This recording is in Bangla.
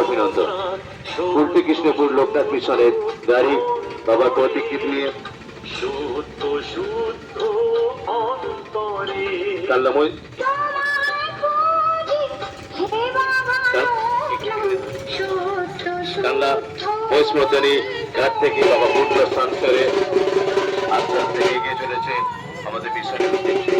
অভিনন্দন। উল্টি কৃষ্ণপুর লোকনাথ মিশনের গাড়ি বাবার প্রতীকী দিয়ে কাল্লাময় কান্লা মহিষমর্দানী ঘাট থেকে বাবা বুদ্ধ স্থান করে আস্তে আস্তে এগিয়ে চলেছে আমাদের মিশনের উদ্দেশ্যে।